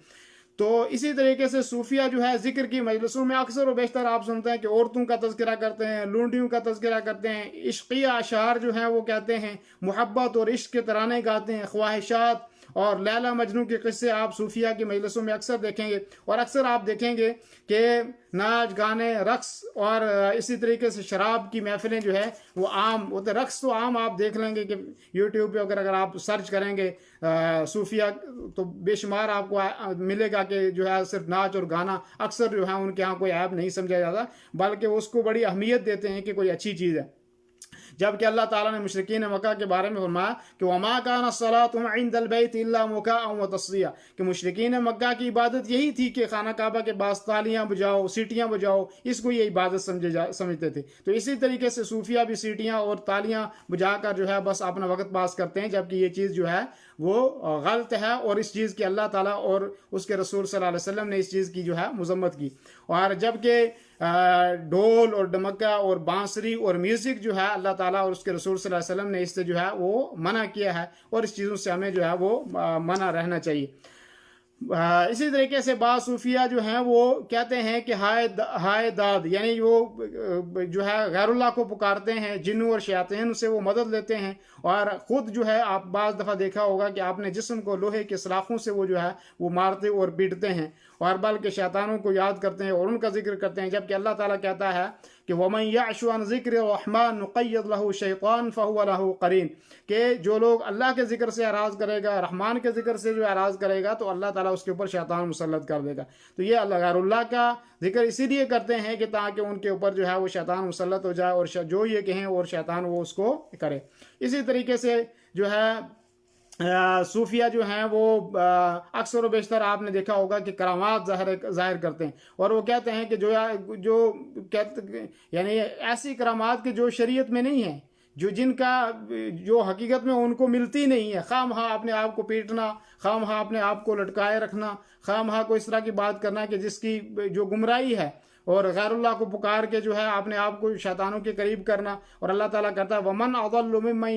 Speaker 1: تو اسی طریقے سے صوفیہ جو ہے ذکر کی مجلسوں میں اکثر و بیشتر آپ سنتے ہیں کہ عورتوں کا تذکرہ کرتے ہیں، لونڈیوں کا تذکرہ کرتے ہیں، عشقیہ اشعار جو ہیں وہ کہتے ہیں، محبت اور عشق کے ترانے گاتے ہیں، خواہشات اور لیلا مجنوں کے قصے آپ صوفیہ کی مجلسوں میں اکثر دیکھیں گے۔ اور اکثر آپ دیکھیں گے کہ ناچ گانے، رقص اور اسی طریقے سے شراب کی محفلیں جو ہے وہ عام ہوتے۔ رقص تو عام آپ دیکھ لیں گے کہ یوٹیوب پہ اگر آپ سرچ کریں گے صوفیہ تو بے شمار آپ کو ملے گا کہ جو ہے صرف ناچ اور گانا اکثر جو ہے ان کے ہاں کوئی عیب نہیں سمجھا جاتا، بلکہ اس کو بڑی اہمیت دیتے ہیں کہ کوئی اچھی چیز ہے۔ جبکہ اللہ تعالیٰ نے مشرکین مکہ کے بارے میں فرمایا کہ وما كان الصلاة عند البيت الا مكاء وتصديا، کہ مشرکین مکہ کی عبادت یہی تھی کہ خانہ کعبہ کے پاس تالیاں بجاؤ، سیٹیاں بجاؤ، اس کو یہ عبادت سمجھتے تھے۔ تو اسی طریقے سے صوفیہ بھی سیٹیاں اور تالیاں بجا کر جو ہے بس اپنا وقت پاس کرتے ہیں، جبکہ یہ چیز جو ہے وہ غلط ہے، اور اس چیز کی اللہ تعالیٰ اور اس کے رسول صلی اللہ علیہ وسلم نے اس چیز کی جو ہے مذمت کی۔ اور جبکہ ڈھول اور ڈمکہ اور بانسری اور میوزک جو ہے اللہ تعالیٰ اور اس کے رسول صلی اللہ علیہ وسلم نے اس سے جو ہے وہ منع کیا ہے، اور اس چیزوں سے ہمیں جو ہے وہ منع رہنا چاہیے۔ اسی طریقے سے بعض صوفیہ جو ہیں وہ کہتے ہیں کہ ہائے داد، یعنی وہ جو ہے غیر اللہ کو پکارتے ہیں، جنوں اور شیاطین سے وہ مدد لیتے ہیں، اور خود جو ہے آپ بعض دفعہ دیکھا ہوگا کہ آپ نے جسم کو لوہے کے سلاخوں سے وہ جو ہے وہ مارتے اور پیٹتے ہیں، اور بلکہ شیطانوں کو یاد کرتے ہیں اور ان کا ذکر کرتے ہیں، جبکہ اللہ تعالیٰ کہتا ہے کہ وَمَن يَعْشُ عَن ذِكْرِ الرَّحْمَنِ نُقَيِّضْ لَهُ شَيْطَانٌ فَهُوَ لَهُ قَرِينٌ، کہ جو لوگ اللہ کے ذکر سے اعراض کرے گا، رحمان کے ذکر سے جو اعراض کرے گا، تو اللہ تعالیٰ اس کے اوپر شیطان مسلط کر دے گا۔ تو یہ اللہ غیر اللہ کا ذکر اسی لیے کرتے ہیں کہ تاکہ ان کے اوپر جو ہے وہ شیطان مسلط ہو جائے اور جو یہ کہیں اور شیطان وہ اس کو کرے۔ اسی طریقے سے جو ہے صوفیہ جو ہیں وہ اکثر و بیشتر آپ نے دیکھا ہوگا کہ کرامات ظاہر کرتے ہیں، اور وہ کہتے ہیں کہ جو یعنی ایسی کرامات کہ جو شریعت میں نہیں ہیں، جن کا جو حقیقت میں ان کو ملتی نہیں ہے، خواہ مخواہ اپنے آپ کو پیٹنا، خواہ مخواہ اپنے آپ کو لٹکائے رکھنا، خواہ مخواہ کو اس طرح کی بات کرنا کہ جس کی جو گمراہی ہے، اور غیر اللہ کو پکار کے جو ہے اپنے آپ کو شیطانوں کے قریب کرنا۔ اور اللہ تعالیٰ کہتا ہے وَمَنْ أَضَلُّ مِمَّنْ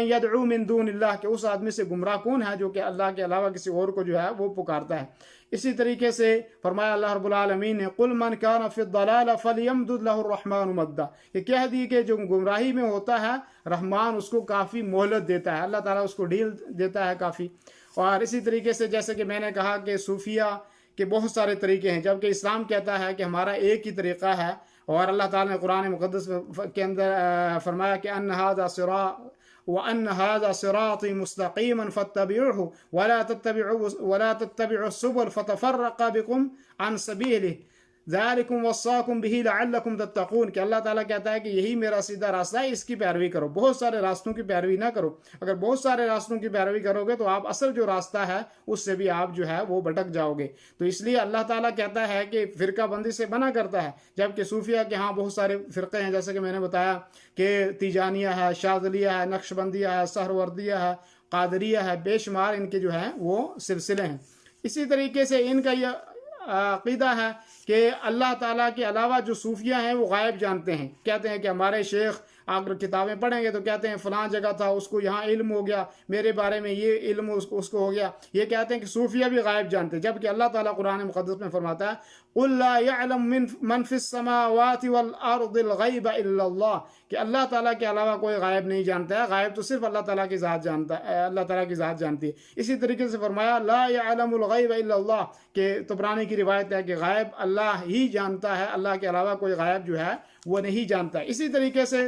Speaker 1: يَدْعُو مِن دُونِ اللَّهِ، کہ اس آدمی سے گمراہ کون ہے جو کہ اللہ کے علاوہ کسی اور کو جو ہے وہ پکارتا ہے۔ اسی طریقے سے فرمایا اللہ رب العالمین نے قُلْ مَنْ كَانَ فِي الضَّلَالَ فَلْيَمْدُدْ لَهُ الرَّحْمَنُ مَدًّا، کہ کہہ دی کہ جو گمراہی میں ہوتا ہے رحمان اس کو کافی مہلت دیتا ہے، اللہ تعالیٰ اس کو ڈھیل دیتا ہے کافی۔ اور اسی طریقے سے جیسے کہ میں نے کہا کہ صوفیہ کے بہت سارے طریقے ہیں، جبکہ اسلام کہتا ہے کہ ہمارا ایک ہی طریقہ ہے، اور اللہ تعالیٰ نے قرآن مقدس کے اندر فرمایا کہ وَأَنَّ هَذَا صِرَاطِي مُسْتَقِيمًا فَاتَّبِعُوهُ وَلَا تَتَّبِعُوا السُّبُلَ فَتَفَرَّقَ بِكُمْ عَنْ سَبِيلِهِ ذَلِكُمْ وَصَّاكُمْ بِهِ لَعَلَّكُمْ تَتَّقُونَ، کہ اللہ تعالیٰ کہتا ہے کہ یہی میرا سیدھا راستہ ہے، اس کی پیروی کرو، بہت سارے راستوں کی پیروی نہ کرو۔ اگر بہت سارے راستوں کی پیروی کرو گے تو آپ اصل جو راستہ ہے اس سے بھی آپ جو ہے وہ بھٹک جاؤ گے۔ تو اس لیے اللہ تعالیٰ کہتا ہے کہ فرقہ بندی سے منع کرتا ہے، جبکہ صوفیہ کے ہاں بہت سارے فرقے ہیں، جیسے کہ میں نے بتایا کہ تیجانیہ ہے، شاذلیہ ہے، نقشبندیہ ہے، سہروردیہ ہے، قادریہ ہے، بے شمار ان کے جو ہیں وہ سلسلے ہیں۔ اسی طریقے سے ان کا یہ عقیدہ ہے کہ اللہ تعالیٰ کے علاوہ جو صوفیہ ہیں وہ غائب جانتے ہیں، کہتے ہیں کہ ہمارے شیخ اگر کتابیں پڑھیں گے تو کہتے ہیں فلاں جگہ تھا، اس کو یہاں علم ہو گیا، میرے بارے میں یہ علم اس کو ہو گیا۔ یہ کہتے ہیں کہ صوفیہ بھی غائب جانتے ہیں، جبکہ اللہ تعالیٰ قرآن مقدس میں فرماتا ہے قُلْ لَا يَعْلَمُ مَنْ فِي السَّمَاوَاتِ وَالْأَرْضِ الْغَيْبَ إِلَّا اللَّهُ، کہ اللہ تعالیٰ کے علاوہ کوئی غائب نہیں جانتا ہے، غائب تو صرف اللہ تعالیٰ کی ذات جانتا ہے، اللہ تعالیٰ کی ذات جانتی ہے۔ اسی طریقے سے فرمایا لَا يَعْلَمُ الْغَيْبَ إِلَّا اللَّهُ، کہ طبرانی کی روایت ہے کہ غائب اللہ ہی جانتا ہے، اللہ کے علاوہ کوئی غائب جو ہے وہ نہیں جانتا ہے۔ اسی طریقے سے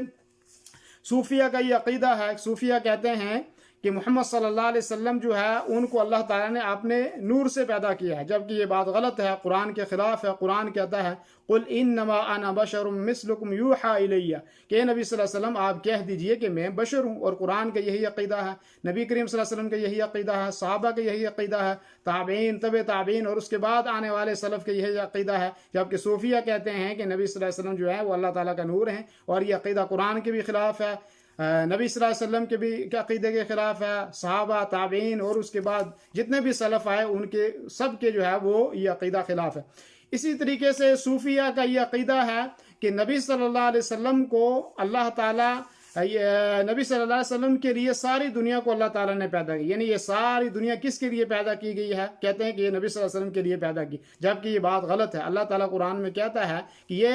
Speaker 1: صوفیہ کا یہ عقیدہ ہے، صوفیہ کہتے ہیں کہ محمد صلی اللہ علیہ وسلم جو ہے ان کو اللہ تعالیٰ نے اپنے نور سے پیدا کیا ہے، جبکہ یہ بات غلط ہے، قرآن کے خلاف ہے۔ قرآن کہتا ہے قل انما انا بشر مثلکم یوحی الیہ، کہ نبی صلی اللہ علیہ وسلم آپ کہہ دیجئے کہ میں بشر ہوں، اور قرآن کا یہی عقیدہ ہے، نبی کریم صلی اللہ علیہ وسلم کا یہی عقیدہ ہے، صحابہ کا یہی عقیدہ ہے، تابعین، طب تابعین اور اس کے بعد آنے والے سلف کا یہی عقیدہ ہے، جبکہ صوفیہ کہتے ہیں کہ نبی صلی اللہ علیہ وسلم جو ہے وہ اللہ تعالیٰ کا نور ہیں، اور یہ عقیدہ قرآن کے بھی خلاف ہے، نبی صلی اللہ علیہ وسلم کے بھی عقیدے کے خلاف ہے، صحابہ، تابعین اور اس کے بعد جتنے بھی سلف آئے ان کے سب کے جو ہے وہ یہ عقیدہ خلاف ہے۔ اسی طریقے سے صوفیہ کا یہ عقیدہ ہے کہ نبی صلی اللہ علیہ وسلم کو اللہ تعالیٰ، نبی صلی اللہ علیہ وسلم کے لیے ساری دنیا کو اللہ تعالیٰ نے پیدا کی، یعنی یہ ساری دنیا کس کے لیے پیدا کی گئی ہے؟ کہتے ہیں کہ یہ نبی صلی اللہ علیہ وسلم کے لیے پیدا کی، جبکہ یہ بات غلط ہے۔ اللہ تعالیٰ قرآن میں کہتا ہے کہ یہ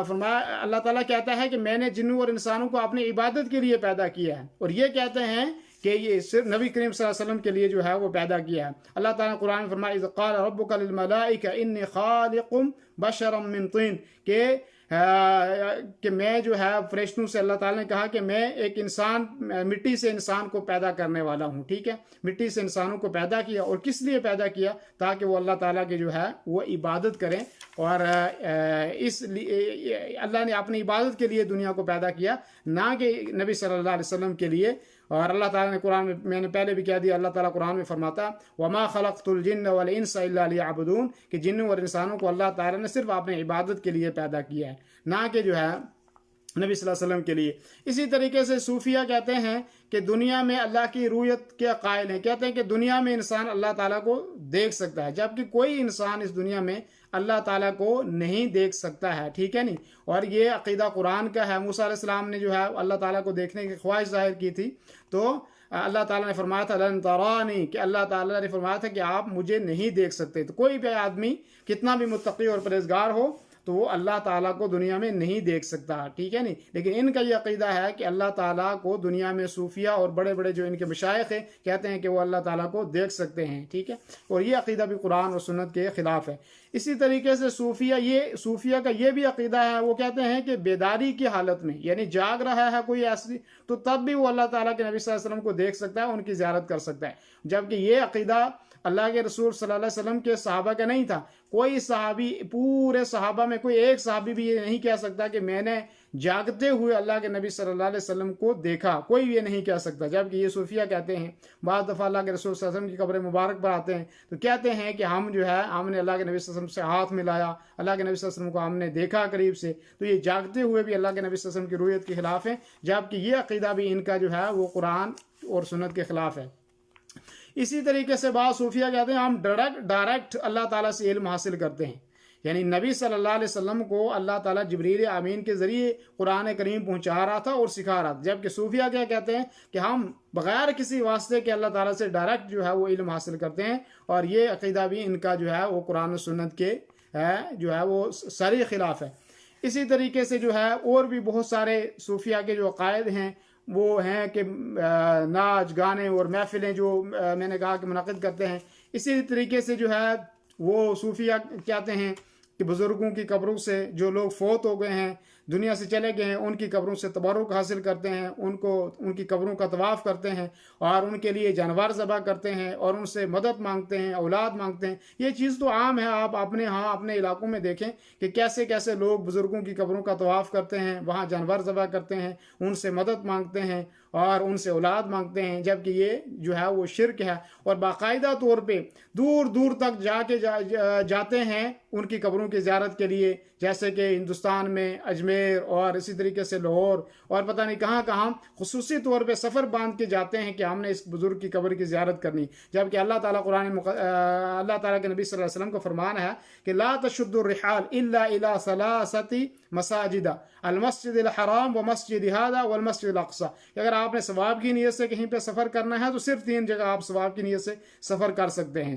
Speaker 1: فرمایا، اللہ تعالیٰ کہتا ہے کہ میں نے جنوں اور انسانوں کو اپنی عبادت کے لیے پیدا کیا ہے، اور یہ کہتے ہیں کہ یہ صرف نبی کریم صلی اللہ علیہ وسلم کے لیے جو ہے وہ پیدا کیا ہے۔ اللہ تعالیٰ نے قرآن میں فرمایا اذ قال ربک للملائکہ انی خالق بشرا من طین، کہ میں جو ہے فرشتوں سے، اللہ تعالیٰ نے کہا کہ میں ایک انسان، مٹی سے انسان کو پیدا کرنے والا ہوں، ٹھیک ہے، مٹی سے انسانوں کو پیدا کیا، اور کس لیے پیدا کیا؟ تاکہ وہ اللہ تعالیٰ کے جو ہے وہ عبادت کریں، اور اس لیے اللہ نے اپنی عبادت کے لیے دنیا کو پیدا کیا، نہ کہ نبی صلی اللہ علیہ وسلم کے لیے۔ اور اللہ تعالیٰ نے قرآن میں نے پہلے بھی کہہ دیا، اللہ تعالیٰ قرآن میں فرماتا وما خلقت الجن والانس الا لیعبدون، کہ جنوں اور انسانوں کو اللہ تعالیٰ نے صرف اپنے عبادت کے لیے پیدا کیا ہے، نہ کہ جو ہے نبی صلی اللہ علیہ وسلم کے لیے۔ اسی طریقے سے صوفیہ کہتے ہیں کہ دنیا میں اللہ کی رؤیت کے قائل ہیں، کہتے ہیں کہ دنیا میں انسان اللہ تعالیٰ کو دیکھ سکتا ہے، جبکہ کوئی انسان اس دنیا میں اللہ تعالیٰ کو نہیں دیکھ سکتا ہے، ٹھیک ہے نہیں۔ اور یہ عقیدہ قرآن کا ہے۔ موسیٰ علیہ السلام نے جو ہے اللہ تعالیٰ کو دیکھنے کی خواہش ظاہر کی تھی، تو اللہ تعالیٰ نے فرمایا تھا لن ترانی، کہ اللہ تعالیٰ نے فرمایا تھا کہ آپ مجھے نہیں دیکھ سکتے۔ تو کوئی بھی آدمی کتنا بھی متقی اور پرہیزگار ہو تو وہ اللہ تعالیٰ کو دنیا میں نہیں دیکھ سکتا، ٹھیک ہے نہیں۔ لیکن ان کا یہ عقیدہ ہے کہ اللہ تعالیٰ کو دنیا میں صوفیہ اور بڑے بڑے جو ان کے مشائخ ہیں کہتے ہیں کہ وہ اللہ تعالیٰ کو دیکھ سکتے ہیں، ٹھیک ہے، اور یہ عقیدہ بھی قرآن اور سنت کے خلاف ہے۔ اسی طریقے سے صوفیہ کا یہ بھی عقیدہ ہے، وہ کہتے ہیں کہ بیداری کی حالت میں، یعنی جاگ رہا ہے کوئی ایسی، تو تب بھی وہ اللہ تعالیٰ کے نبی صلی اللہ علیہ وسلم کو دیکھ سکتا ہے، ان کی زیارت کر سکتا ہے، جبکہ یہ عقیدہ اللہ کے رسول صلی اللہ علیہ وسلم کے صحابہ کا نہیں تھا۔ کوئی صحابی، پورے صحابہ میں کوئی ایک صحابی بھی یہ نہیں کہہ سکتا کہ میں نے جاگتے ہوئے اللہ کے نبی صلی اللہ علیہ وسلم کو دیکھا، کوئی یہ نہیں کہہ سکتا، جبکہ یہ صوفیہ کہتے ہیں۔ بعض دفعہ اللہ کے رسول صلی اللہ علیہ وسلم کی قبر مبارک پر آتے ہیں تو کہتے ہیں کہ ہم جو ہے ہم نے اللہ کے نبی صلی اللہ علیہ وسلم سے ہاتھ ملایا، اللہ کے نبی صلی اللہ علیہ وسلم کو ہم نے دیکھا قریب سے، تو یہ جاگتے ہوئے بھی اللہ کے نبی صلی اللہ علیہ وسلم کی رؤیت کے خلاف ہے، جبکہ یہ عقیدہ بھی ان کا جو ہے وہ قرآن اور سنت کے خلاف ہے۔ اسی طریقے سے بعض صوفیہ کہتے ہیں ہم ڈائریکٹ اللہ تعالیٰ سے علم حاصل کرتے ہیں، یعنی نبی صلی اللہ علیہ وسلم کو اللہ تعالیٰ جبریل امین کے ذریعے قرآن کریم پہنچا رہا تھا اور سکھا رہا تھا، جبکہ صوفیہ کیا کہتے ہیں کہ ہم بغیر کسی واسطے کے اللہ تعالیٰ سے ڈائریکٹ جو ہے وہ علم حاصل کرتے ہیں، اور یہ عقیدہ بھی ان کا جو ہے وہ قرآن و سنت کے جو ہے وہ صریح خلاف ہے۔ اسی طریقے سے جو ہے اور بھی بہت سارے صوفیہ کے جو عقائد ہیں وہ ہیں کہ ناچ گانے اور محفلیں جو میں نے کہا کہ منعقد کرتے ہیں۔ اسی طریقے سے جو ہے وہ صوفیہ کہتے ہیں کہ بزرگوں کی قبروں سے جو لوگ فوت ہو گئے ہیں، دنیا سے چلے گئے ہیں، ان کی قبروں سے تبرک حاصل کرتے ہیں، ان کی قبروں کا طواف کرتے ہیں، اور ان کے لیے جانور ذبح کرتے ہیں، اور ان سے مدد مانگتے ہیں، اولاد مانگتے ہیں۔ یہ چیز تو عام ہے، آپ اپنے اپنے علاقوں میں دیکھیں کہ کیسے کیسے لوگ بزرگوں کی قبروں کا طواف کرتے ہیں، وہاں جانور ذبح کرتے ہیں، ان سے مدد مانگتے ہیں اور ان سے اولاد مانگتے ہیں، جبکہ یہ جو ہے وہ شرک ہے، اور باقاعدہ طور پہ دور دور تک جاتے ہیں ان کی قبروں کی زیارت کے لیے، جیسے کہ ہندوستان میں اجمیر اور اسی طریقے سے لاہور اور پتہ نہیں کہاں کہاں خصوصی طور پہ سفر باندھ کے جاتے ہیں کہ ہم نے اس بزرگ کی قبر کی زیارت کرنی، جبکہ اللہ تعالیٰ اللہ تعالیٰ کے نبی صلی اللہ علیہ وسلم کا فرمان ہے کہ لا تشد الرحال الا الى ثلاثه مساجد المسجد الحرام ومسجد هذا والمسجد الاقصى، کہ اگر آپ نے ثواب کی نیت سے کہیں پہ سفر کرنا ہے تو صرف 3 جگہ آپ ثواب کی نیت سے سفر کر سکتے ہیں،